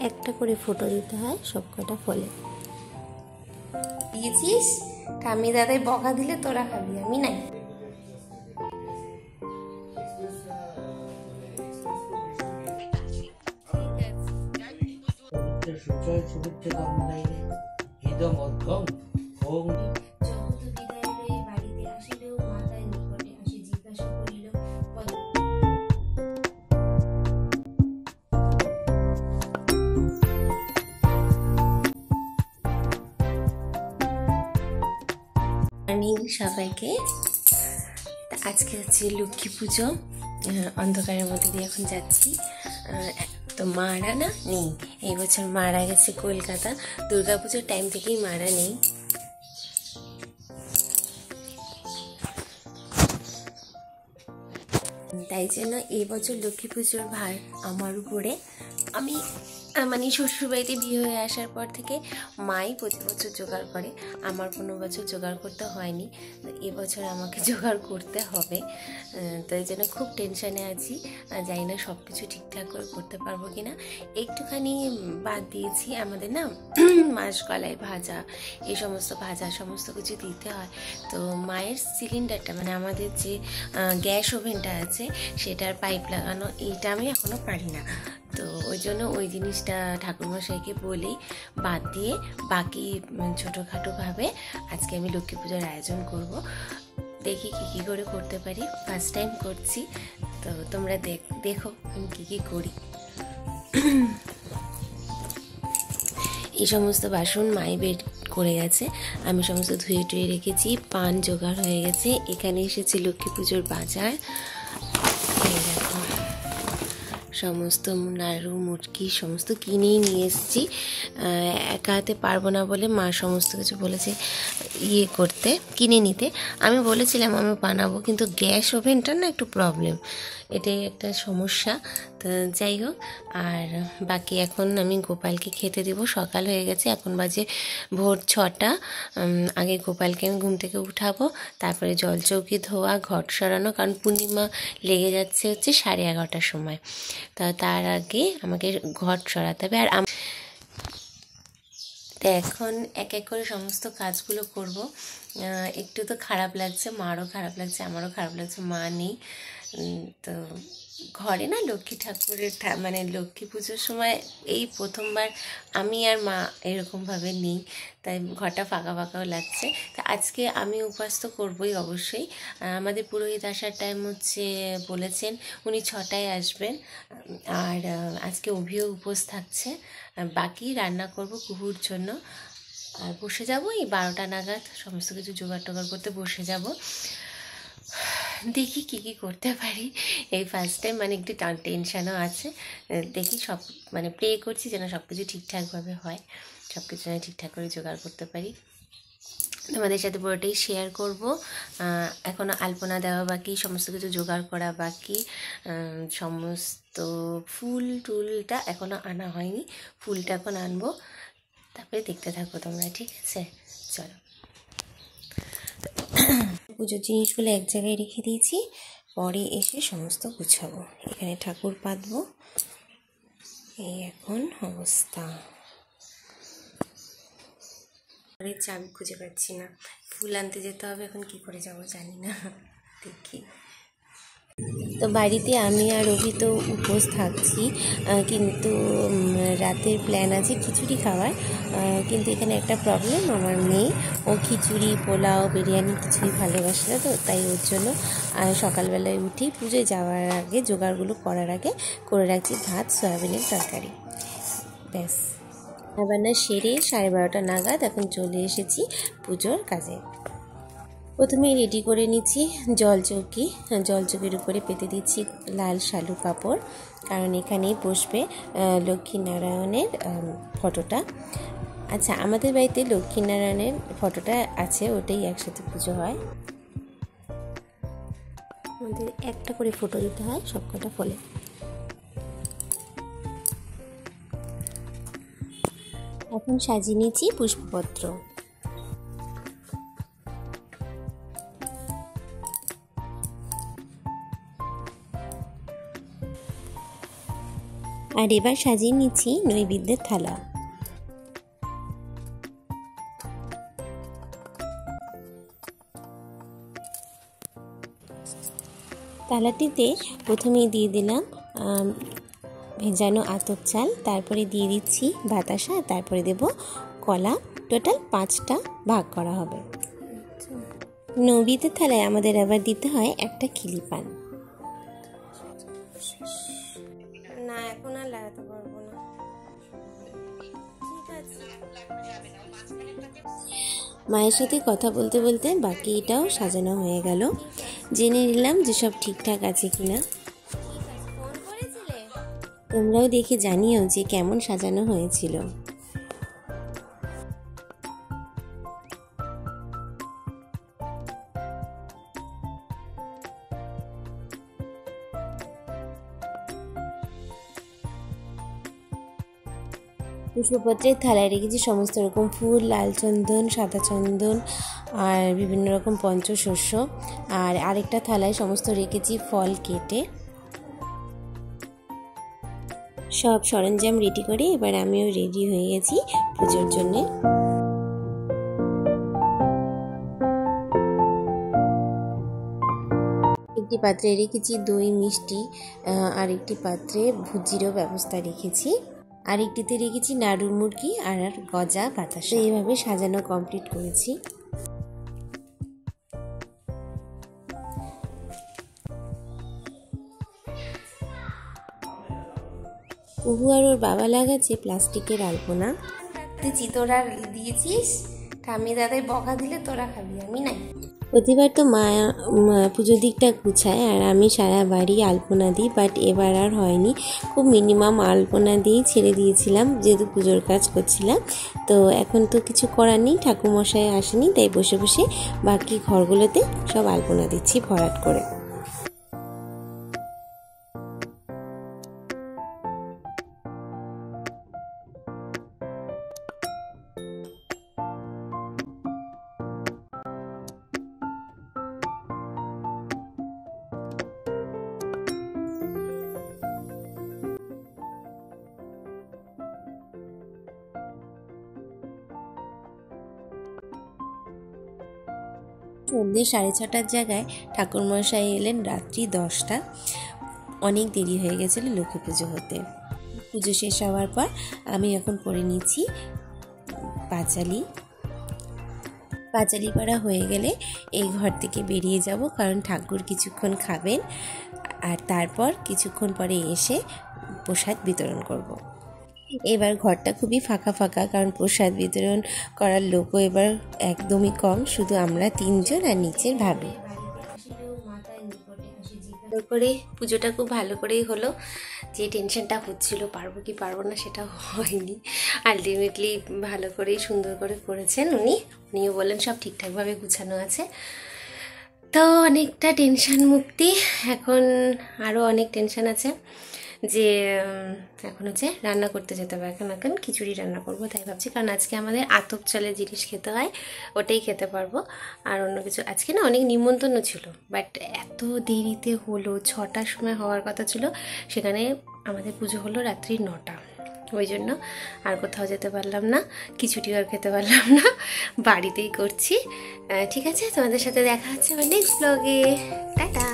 একটা করে ফটো দিতে হয় সবকটা ফলে। দিয়েছিস ঠাম্মি দাদাই বকা দিলে তোরা খাবি, আমি নাই। সবাইকে, আজকে হচ্ছে লক্ষ্মী পুজো। অন্ধকারের মধ্যে দিয়ে এখন যাচ্ছি। তো মারা না নেই, এই বছর মারা গেছে কলকাতা। দুর্গাপুজোর টাইম থেকেই মারা নেই। তাই জন্য এই বছর লক্ষ্মী পুজোর ভার আমার উপরে। আমি মানে শ্বশুরবাড়িতে বিয়ে হয়ে আসার পর থেকে মাই প্রতি বছর জোগাড় করে, আমার কোনো বছর জোগাড় করতে হয়নি। তো এবছর আমাকে জোগাড় করতে হবে। তো এই জন্য খুব টেনশানে আছি, জানি না সব কিছু ঠিকঠাক করে করতে পারবো কি না। একটুখানি বাদ দিয়েছি, আমাদের না মাসকলাই ভাজা, এই সমস্ত ভাজা সমস্ত কিছু দিতে হয়। তো মায়ের সিলিন্ডারটা মানে আমাদের যে গ্যাস ওভেনটা আছে সেটার পাইপ লাগানো, এইটা আমি এখনও পারি না। তো ওই জন্য ওই জিনিসটা ঠাকুরমশাইকে বলেই বাদ দিয়ে বাকি ছোটোখাটোভাবে আজকে আমি লক্ষ্মী পুজোর আয়োজন করব। দেখি কী করে করতে পারি, ফার্স্ট টাইম করছি। তো তোমরা দেখো আমি কী করি। এই সমস্ত বাসন মাই বের করে গেছে, আমি সমস্ত ধুয়ে টুয়ে রেখেছি। পান জোগাড় হয়ে গেছে। এখানে এসেছি লক্ষ্মী পুজোর বাজার। সমস্ত নাড়ু মুটকি সমস্ত কিনেই নিয়ে এসেছি। একা হাতে পারবো না বলে মা সমস্ত কিছু বলেছে করতে, কিনে নিতে। আমি বলেছিলাম আমি বানাবো, কিন্তু গ্যাস ওভেনটা না একটু প্রবলেম, এটাই একটা সমস্যা। তো যাই হোক, আর বাকি এখন আমি গোপালকে খেতে দেবো। সকাল হয়ে গেছে, এখন বাজে ভোর 6টা। আগে গোপালকে আমি ঘুম থেকে উঠাবো, তারপরে জলচৌকি ধোয়া, ঘট সরানো, কারণ পূর্ণিমা লেগে যাচ্ছে হচ্ছে 11:30টার সময়। তার আগে আমাকে ঘট সরাতে হবে। আর তো এখন এক এক করে সমস্ত কাজগুলো করব। একটু তো খারাপ লাগছে, মারও খারাপ লাগছে, আমারও খারাপ লাগছে, মা নেই। তো ঘরে না লক্ষ্মী ঠাকুরের মানে লক্ষ্মী পুজোর সময় এই প্রথমবার আমি আর মা এরকমভাবে নেই, তাই ঘরটা ফাঁকা ফাঁকাও লাগছে। তা আজকে আমি উপাস তো করবোই অবশ্যই। আমাদের পুরোহিত আসার টাইম হচ্ছে বলেছেন উনি 6টায় আসবেন। আর আজকে অভিও উপোস থাকছে। বাকি রান্না করব কুহুর জন্য, আর বসে যাব এই 12টা নাগাদ সমস্ত কিছু জোগাড় টোগাড় করতে বসে যাব। দেখি কী করতে পারি এই ফার্স্ট টাইম, মানে একটু টেনশানও আছে। দেখি সব মানে প্রে করছি যেন সব কিছু ঠিকঠাকভাবে হয়, সব কিছু যেন ঠিকঠাক করে জোগাড় করতে পারি। তোমাদের সাথে পুরোটাই শেয়ার করব। এখনও আলপনা দেওয়া বাকি, সমস্ত কিছু জোগাড় করা বাকি, সমস্ত ফুল টুলটা এখনও আনা হয়নি। ফুলটা এখন আনবো, তারপরে দেখতে থাকো তোমরা, ঠিক আছে? চলো। পুজোর জিনিসগুলো এক জায়গায় রেখে দিয়েছি, পরে এসে সমস্ত গুছাবো। এখানে ঠাকুর পাতবো। এই এখন অবস্থা। ঘরের চাবি খুঁজে পাচ্ছি না, ফুল আনতে যেতে হবে, এখন কি করে যাব জানি না, দেখি। তো বাড়িতে আমি আর রবি তো উপোস থাকছি, কিন্তু রাতের প্ল্যান আছে খিচুড়ি খাওয়ার। কিন্তু এখানে একটা প্রবলেম, আমার মেয়ে ও খিচুড়ি পোলাও বিরিয়ানি কিছুই ভালোবাসে না, তো তাই ওর জন্য সকালবেলায় উঠি পুজোয় যাওয়ার আগে জোগাড়গুলো করার আগে করে রাখছি ভাত সয়াবিনের তরকারি। ব্যাস, রান্না সেরে 12:30 নাগাদ এখন চলে এসেছি পুজোর কাজে। প্রথমেই রেডি করে নিচ্ছি জলচৌকি। জলচৌকির উপরে পেতে দিচ্ছি লাল শালু কাপড়, কারণ এখানেই বসবে লক্ষ্মীনারায়ণের ফটোটা। আচ্ছা, আমাদের বাড়িতে লক্ষ্মীনারায়ণের ফটোটা আছে, ওটাই একসাথে পুজো হয়। আমাদের একটা করে ফটো দিতে হয় সবকটা ফলে। এখন সাজিয়ে নিয়েছি পুষ্পপত্র। আর এবার সাজিয়ে নিচ্ছি নৈবেদ্যের থালা। থালাটিতে প্রথমেই দিয়ে দিলাম ভেজানো আতপ চাল, তারপরে দিয়ে দিচ্ছি বাতাসা, তারপরে দেব কলা। টোটাল 5টা ভাগ করা হবে। নৈবেদ্যের থালায় আমাদের আবার দিতে হয় একটা খিলি পান। না এখন আর লাগাতে পারবো না। ঠিক আছে। মায়ের সাথে কথা বলতে বলতে বাকিটাও সাজানো হয়ে গেল। জেনে নিলাম যে সব ঠিকঠাক আছে কিনা। ফোন করেছিলে? তোমরাও দেখে জানিও যে কেমন সাজানো হয়েছিল। পুষ্পপত্রের থালায় রেখেছি সমস্ত রকম ফুল, লাল চন্দন, সাদা চন্দন আর বিভিন্ন রকম পঞ্চশস্য। আর আরেকটা থালায় সমস্ত রেখেছি ফল কেটে। সব সরঞ্জাম রেডি করে এবার আমিও রেডি হয়ে গেছি পুজোর জন্যে। একটি পাত্রে রেখেছি দই মিষ্টি, আর একটি পাত্রে ভুজিরও ব্যবস্থা রেখেছি, আরেকটিতে রেখেছি নাড়ুর মুরগি আর গজা বাতাসা। এইভাবে সাজানো কমপ্লিট করেছি। কুহু আর ওর বাবা লাগাচ্ছে প্লাস্টিকের আলপনা। তুই তোরা দিয়েছিস, ঠাম্মি দাদাই বকা দিলে তোরা খাবি, আমি নাই। প্রতিবার তো মা পুজোর দিকটা গুছায় আর আমি সারা বাড়ি আলপনা দিই, বাট এবার আর হয়নি। খুব মিনিমাম আলপনা দিয়েই ছেড়ে দিয়েছিলাম যেহেতু পুজোর কাজ করছিলাম। তো এখন তো কিছু করার নেই, ঠাকুরমশাই আসেনি, তাই বসে বসে বাকি ঘরগুলোতে সব আলপনা দিচ্ছি ভরাট করে। সন্ধ্যে 6:30টার জায়গায় ঠাকুরমশাই এলেন রাত্রি 10টা। অনেক দেরি হয়ে গেছিলো লক্ষ্মী পুজো হতে। পুজো শেষ হওয়ার পর আমি এখন পরে নিচ্ছি পাঁচালি। পাঁচালি পাড়া হয়ে গেলে এই ঘর থেকে বেরিয়ে যাব, কারণ ঠাকুর কিছুক্ষণ খাবেন আর তারপর কিছুক্ষণ পরে এসে প্রসাদ বিতরণ করব। এবার ঘরটা খুবই ফাঁকা ফাঁকা, কারণ প্রসাদ বিতরণ করার লোকও এবার একদমই কম, শুধু আমরা 3 জন আর নিচের ভাবি। করে পুজোটা খুব ভালো করেই হলো। যে টেনশনটা হচ্ছিল পারবো কি পারবো না সেটা হয়নি। আলটিমেটলি ভালো করেই সুন্দর করে করেছেন উনিও বললেন সব ঠিকঠাকভাবে গুছানো আছে। তো অনেকটা টেনশন মুক্তি। এখন আরও অনেক টেনশন আছে যে এখন হচ্ছে রান্না করতে যেতে হবে। এখন খিচুড়ি রান্না করবো তাই ভাবছি, কারণ আজকে আমাদের আতপ চালের জিনিস খেতে হয়, ওটাই খেতে পারবো। আর অন্য কিছু আজকে না অনেক নিমন্ত্রণ ছিল, বাট এত দেরিতে হলো, 6টার সময় হওয়ার কথা ছিল, সেখানে আমাদের পুজো হলো রাত্রি 9টা। ওই জন্য আর কোথাও যেতে পারলাম না, খিচুড়িও আর খেতে পারলাম না, বাড়িতেই করছি। ঠিক আছে, তোমাদের সাথে দেখা হচ্ছে আমার নেক্সট ব্লগে। টাটা।